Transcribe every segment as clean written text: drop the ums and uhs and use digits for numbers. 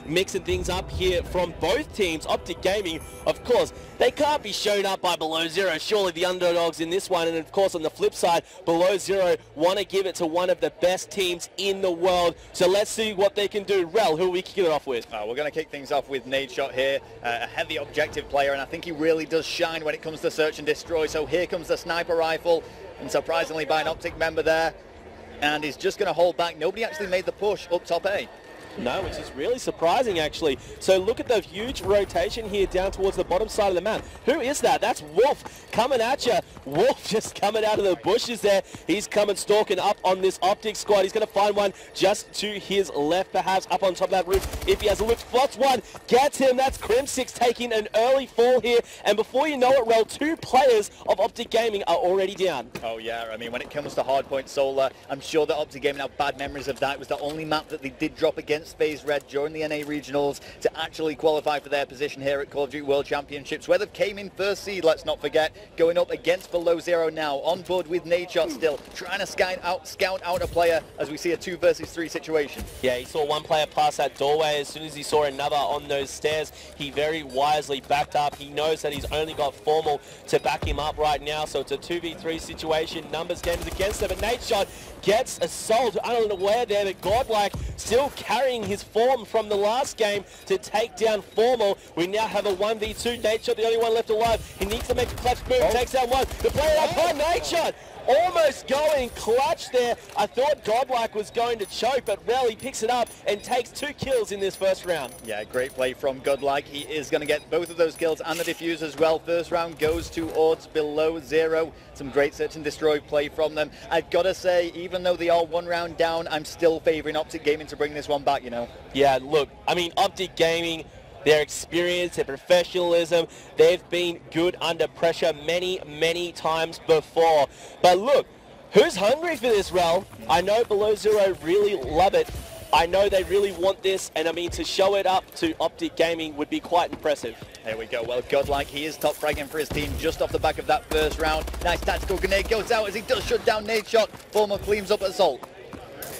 mixing things up here from both teams. OpTic Gaming, of course, they can't be shown up by Below Zero. Surely the underdogs in this one. And of course, on the flip side, Below Zero want to give it to one of the best teams in the world. So let's see what they can do. Rel, who are we kicking it off with? We're going to kick things off with Nadeshot here, a heavy objective player, and I think he really does shine when it comes to search and destroy. So here comes the sniper rifle, and surprisingly by an OpTic member there, and he's just going to hold back. Nobody actually made the push up top A. No, which is really surprising, actually. So look at the huge rotation here down towards the bottom side of the map. Who is that? That's Wolf coming at you. Wolf just coming out of the bushes there. He's coming stalking up on this OpTic squad. He's going to find one just to his left, perhaps, up on top of that roof. If he has a look, spots one, gets him. That's Crim6 taking an early fall here. And before you know it, Rel, 2 players of OpTic Gaming are already down. Oh, yeah. I mean, when it comes to Hardpoint Solar, I'm sure that OpTic Gaming have bad memories of that. It was the only map that they did drop against FaZe Red during the NA regionals to actually qualify for their position here at Call of Duty World Championships, where they came in first seed, let's not forget, going up against Below Zero now, on board with Nadeshot still, trying to scout out a player as we see a 2 versus 3 situation. Yeah, he saw one player pass that doorway. As soon as he saw another on those stairs, he very wisely backed up. He knows that he's only got Formal to back him up right now, so it's a 2v3 situation. Numbers games against them, but Nadeshot gets assault unaware there, but Godlike still carrying his form from the last game to take down Formal. We now have a 1v2. Nadeshot, the only one left alive. He needs to make a clutch move, takes out one. The player up on Nadeshot, almost going clutch there. I thought Godlike was going to choke, but Rel, he picks it up and takes 2 kills in this first round. Yeah, great play from Godlike. He is going to get both of those kills and the defuse as well. First round goes towards Below Zero. Some great search and destroy play from them. I've got to say, even though they are 1 round down, I'm still favouring OpTic Gaming to bring this one back, you know. Yeah, look, I mean, OpTic Gaming, their experience, their professionalism, they've been good under pressure many, many times before. But look, who's hungry for this, Rel? I know Below Zero really love it. I know they really want this, and I mean, to show it up to OpTic Gaming would be quite impressive. There we go. Well, Godlike, he is top fragging for his team just off the back of that first round. Nice tactical grenade goes out as he does shut down Nadeshot. Formal cleans up Assault.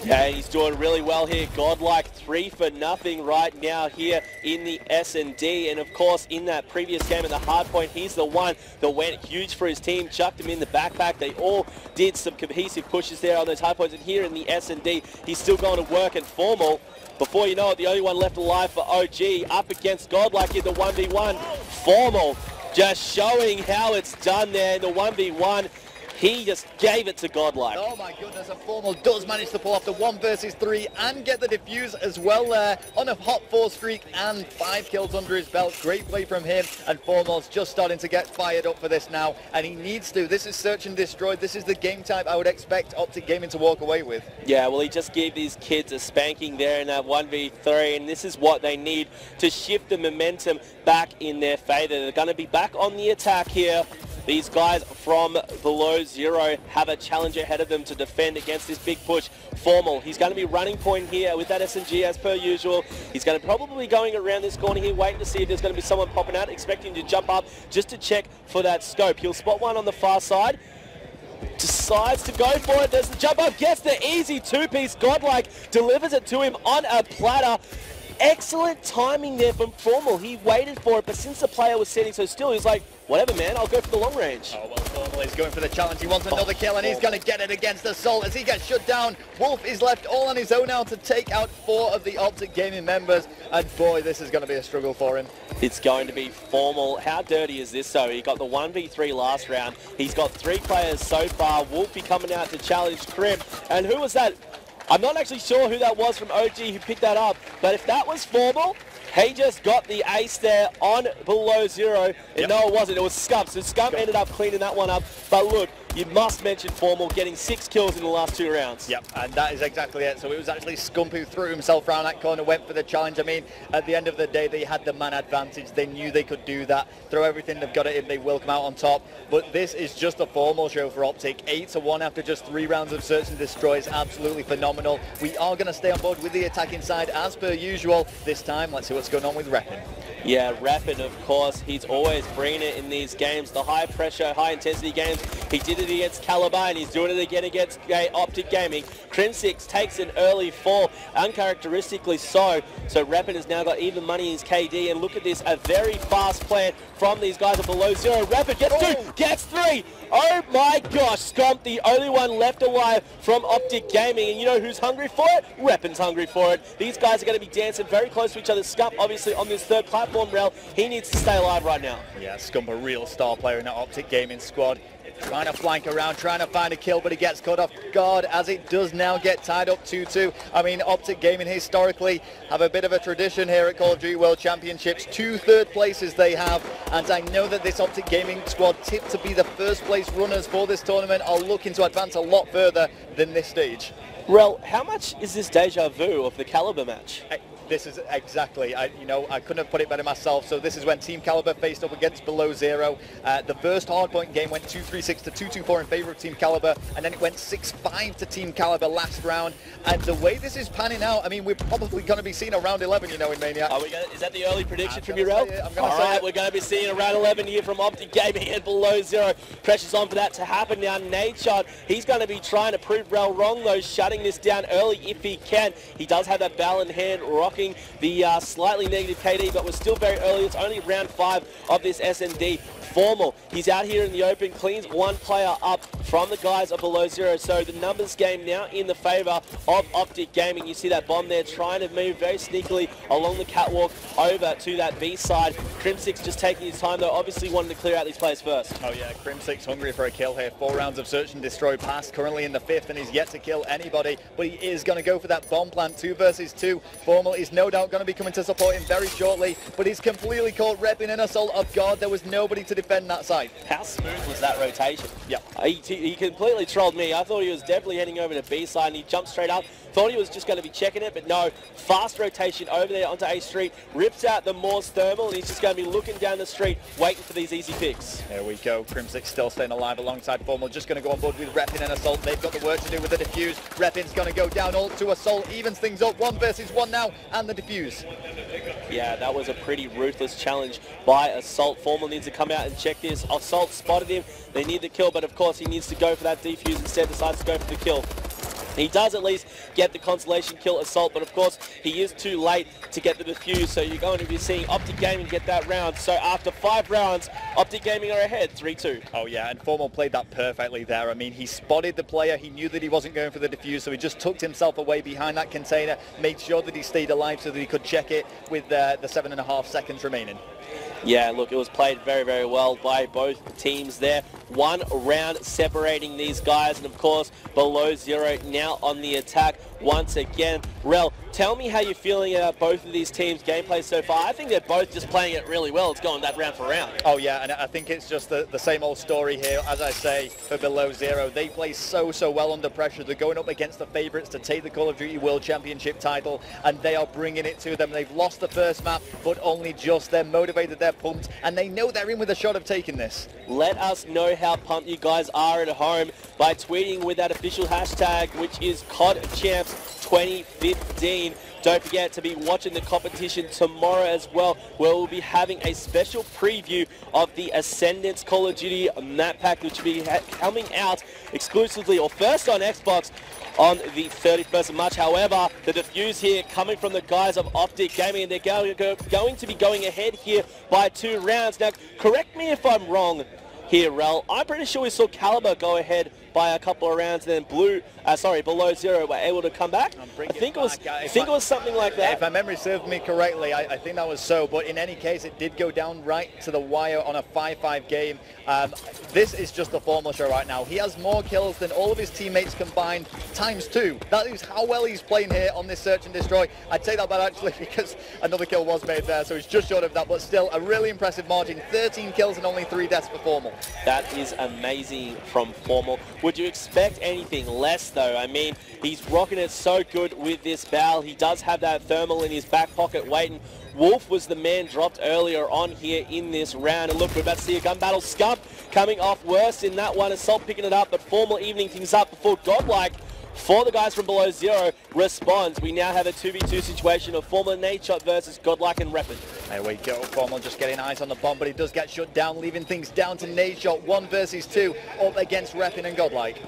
Yeah, he's doing really well here. Godlike 3 for nothing right now here in the S&D. And of course, in that previous game in the hardpoint, he's the one that went huge for his team, chucked him in the backpack. They all did some cohesive pushes there on those hardpoints. And here in the S&D, he's still going to work at Formal. Before you know it, the only one left alive for OG up against Godlike in the 1v1. Formal just showing how it's done there in the 1v1. He just gave it to Godlike. Oh my goodness, and Formal does manage to pull off the 1 versus 3 and get the defuse as well there on a hot 4 streak and 5 kills under his belt. Great play from him, and Formal's just starting to get fired up for this now, and he needs to. This is search and destroy. This is the game type I would expect OpTic Gaming to walk away with. Yeah, well, he just gave these kids a spanking there in that 1v3, and this is what they need to shift the momentum back in their favor. They're going to be back on the attack here. These guys from Below Zero have a challenge ahead of them to defend against this big push. Formal, he's going to be running point here with that SMG as per usual. He's going to probably be going around this corner here, waiting to see if there's going to be someone popping out, expecting to jump up just to check for that scope. He'll spot one on the far side. Decides to go for it. There's the jump up, gets the easy 2-piece. Godlike delivers it to him on a platter. Excellent timing there from Formal. He waited for it, but since the player was sitting so still, he's like, whatever, man, I'll go for the long range. Oh, well, Formal is going for the challenge. He wants another kill, and he's going to get it against Assault as he gets shut down. Wolf is left all on his own now to take out 4 of the OpTic Gaming members, and boy, this is going to be a struggle for him. It's going to be Formal. How dirty is this, though? He got the 1v3 last round. He's got 3 players so far. Wolfie coming out to challenge Crim. And who was that? I'm not actually sure who that was from OG who picked that up, but if that was Formal, he just got the ace there on Below Zero. And no, it wasn't. It was Scump. So Scump ended up cleaning that one up. But look, you must mention Formal getting 6 kills in the last 2 rounds. Yep, and that is exactly it. So it was actually Scump who threw himself around that corner, went for the challenge. I mean, at the end of the day, they had the man advantage. They knew they could do that. Throw everything they've got it in, they will come out on top. But this is just a Formal show for OpTic. 8-1 after just 3 rounds of search and destroy is absolutely phenomenal. We are going to stay on board with the attacking side as per usual. This time, let's see what's going on with Reppin. Yeah, Rapid, of course, he's always bringing it in these games, the high pressure, high intensity games. He did it against Caliber and he's doing it again against OpTic Gaming. Crimsix takes an early fall, uncharacteristically so. So Rapid has now got even money in his KD, and look at this, a very fast plan from these guys at below zero. Rapid gets two, gets three. Oh my gosh, Scump, the only one left alive from OpTic Gaming, and you know who's hungry for it? Rapid's hungry for it. These guys are going to be dancing very close to each other. Scump, obviously, on this third platform rail, he needs to stay alive right now. Yeah, Scump, a real star player in that OpTic Gaming squad. Trying to flank around, trying to find a kill, but he gets cut off guard as it does now get tied up 2-2. I mean, OpTic Gaming historically have a bit of a tradition here at Call of Duty World Championships. 2 third places they have, and I know that this OpTic Gaming squad, tipped to be the first place runners for this tournament, are looking to advance a lot further than this stage. Rel, how much is this deja vu of the Caliber match? This is exactly, I couldn't have put it better myself. So this is when Team Caliber faced up against Below Zero. The first hardpoint game went 2-3-6 to 2-2-4 in favor of Team Caliber, and then it went 6-5 to Team Caliber last round. And the way this is panning out, I mean, we're probably going to be seeing a round 11, in Maniac. Is that the early prediction from you, Rel? All right, we're going to be seeing a round 11 here from OpTic Gaming and Below Zero. Pressure's on for that to happen now. Nadeshot, he's going to be trying to prove Rel wrong, though, shutting this down early if he can. He does have that bell in hand, rocking the slightly negative KD, but we're still very early. It's only round 5 of this SMD. Formal, he's out here in the open, cleans one player up from the guys of Below Zero. So the numbers game now in the favor of OpTic Gaming. You see that bomb there trying to move very sneakily along the catwalk over to that B side. Crimsix just taking his time, though, obviously wanting to clear out these players first. Oh yeah, Crimsix hungry for a kill here. 4 rounds of search and destroy passed, currently in the 5th, and he's yet to kill anybody, but he is going to go for that bomb plant. 2 versus 2. Formal is no doubt going to be coming to support him very shortly, but he's completely caught repping an assault of God. There was nobody to defend that side. How smooth was that rotation? Yeah. He completely trolled me. I thought he was definitely heading over to B side, and he jumped straight up. Thought he was just going to be checking it, but no. Fast rotation over there onto A Street, rips out the Morse thermal, and he's just going to be looking down the street, waiting for these easy picks. There we go. Crimsix still staying alive alongside Formal, just going to go on board with Reppin and Assault. They've got the work to do with the defuse. Reppin's going to go down all to Assault, evens things up. 1 versus 1 now, and the defuse. Yeah, that was a pretty ruthless challenge by Assault. Formal needs to come out and check this. Assault spotted him. They need the kill, but of course he needs to go for that defuse instead, decides to go for the kill. He does at least get the consolation kill, Assault, but of course he is too late to get the defuse, so you're going to be seeing OpTic Gaming get that round. So after 5 rounds, OpTic Gaming are ahead, 3-2. Oh yeah, and Formal played that perfectly there. I mean, he spotted the player, he knew that he wasn't going for the defuse, so he just tucked himself away behind that container, made sure that he stayed alive so that he could check it with the 7.5 seconds remaining. Yeah, look, it was played very, very well by both teams there. 1 round separating these guys, and of course, Below Zero now on the attack once again. Rel, tell me how you're feeling about both of these teams' gameplay so far. I think they're both just playing it really well. It's going that round for round. Oh yeah, and I think it's just the same old story here. As I say, for Below Zero, they play so well under pressure. They're going up against the favourites to take the Call of Duty World Championship title, and they are bringing it to them. They've lost the first map, but only just. They're motivated, they're pumped, and they know they're in with a shot of taking this. Let us know how pumped you guys are at home by tweeting with that official hashtag, which is COD Champs 2015. Don't forget to be watching the competition tomorrow as well, where we'll be having a special preview of the Ascendance Call of Duty map pack, which will be coming out exclusively or first on Xbox on the 31st of March. However, the defuse here coming from the guys of OpTic Gaming, and they're going to be going ahead here by 2 rounds. Now, correct me if I'm wrong here, Rel. I'm pretty sure we saw Caliber go ahead by a couple of rounds, and then Below Zero were able to come back. I think it was something like that. If my memory serves me correctly, I think that was so, but in any case, it did go down right to the wire on a 5-5 game. This is just the Formal show right now. He has more kills than all of his teammates combined, ×2. That is how well he's playing here on this search and destroy. I'd say that, but actually, because another kill was made there, so he's just short of that, but still a really impressive margin. 13 kills and only 3 deaths for Formal. That is amazing from Formal. Would you expect anything less, though? I mean, he's rocking it so good with this barrel. He does have that thermal in his back pocket waiting. Wolf was the man dropped earlier on here in this round. And look, we're about to see a gun battle. Scump coming off worse in that one. Assault picking it up, but Formal evening things up before Godlike for the guys from below zero responds. We now have a 2v2 situation of Formal Nadeshot versus Godlike and Reppin. There we go, Formal just getting eyes on the bomb, but he does get shut down, leaving things down to Nadeshot. 1 versus 2 up against Reppin and Godlike.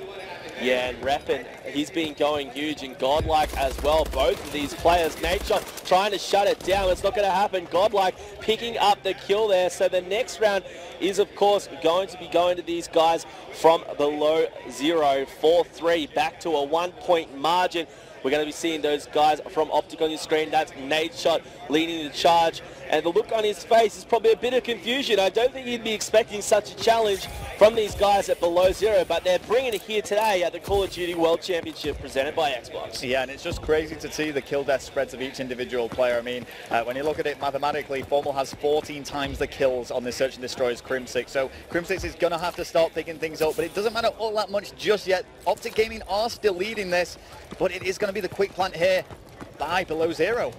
Yeah, and Reppin, he's been going huge, and Godlike as well. Both of these players, Nadeshot trying to shut it down. It's not going to happen. Godlike picking up the kill there. So the next round is, of course, going to be going to these guys from below zero. 4-3, back to a 1-point margin. We're going to be seeing those guys from OpTic on your screen. That's Nadeshot leading the charge. And the look on his face is probably a bit of confusion. I don't think he'd be expecting such a challenge from these guys at below zero, but they're bringing it here today at the Call of Duty World Championship presented by Xbox. Yeah, and it's just crazy to see the kill death spreads of each individual player. I mean, when you look at it mathematically, Formal has 14 times the kills on this Search and Destroy as Crimsix. So Crimsix is going to have to start picking things up, but it doesn't matter all that much just yet. OpTic Gaming are still leading this, but it is going to be the quick plant here by below zero.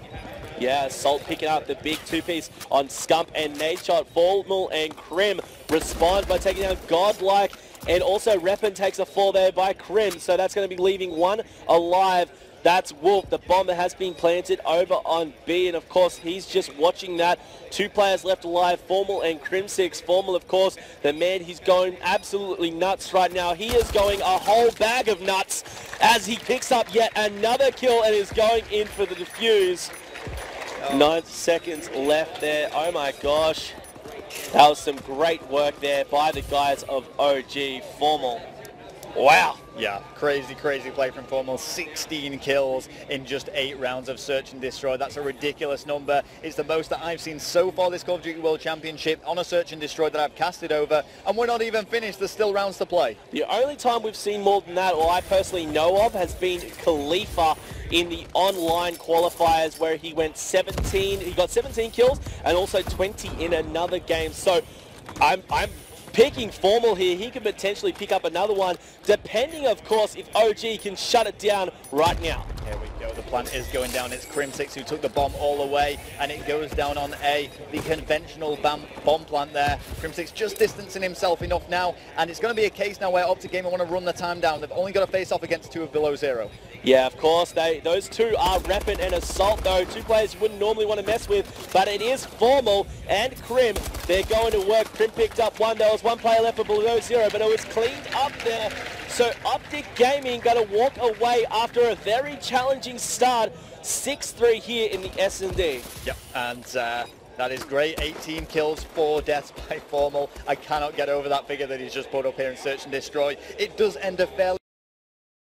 Yeah, Salt picking up the big two-piece on Scump and Nadeshot. Formal and Crim respond by taking down Godlike, and also Reppin takes a fall there by Crim, so that's going to be leaving one alive. That's Wolf. The bomber has been planted over on B, and of course he's just watching that. 2 players left alive, Formal and Crimsix. Formal, of course, the man, he's going absolutely nuts right now. He is going a whole bag of nuts as he picks up yet another kill and is going in for the defuse. 9 seconds left there. Oh my gosh. That was some great work there by the guys of OG Formal. Wow. Yeah, crazy play from Formal. 16 kills in just 8 rounds of Search and Destroy. That's a ridiculous number. It's the most that I've seen so far this Call of Duty World Championship on a Search and Destroy that I've casted over, and we're not even finished. There's still rounds to play. The only time we've seen more than that, or I personally know of, has been Khalifa in the online qualifiers where he got 17 kills and also 20 in another game. So I'm picking Formal here. He could potentially pick up another one, depending, of course, if OG can shut it down right now. Here we go. The plant is going down. It's Crimsix who took the bomb all the way, and it goes down on A, the conventional bomb plant there. Crimsix just distancing himself enough now, and it's going to be a case now where OpTic Gaming want to run the time down. They've only got to face off against 2 of below zero. Yeah, of course, those 2 are Reppin and Assault, though. 2 players you wouldn't normally want to mess with, but it is Formal and Crim. They're going to work. Crim picked up 1. There was 1 player left for below zero, but it was cleaned up there. So OpTic Gaming got to walk away after a very challenging start. 6-3 here in the S&D. Yep, and that is great. 18 kills, 4 deaths by Formal. I cannot get over that figure that he's just put up here in Search and Destroy. It does end a fairly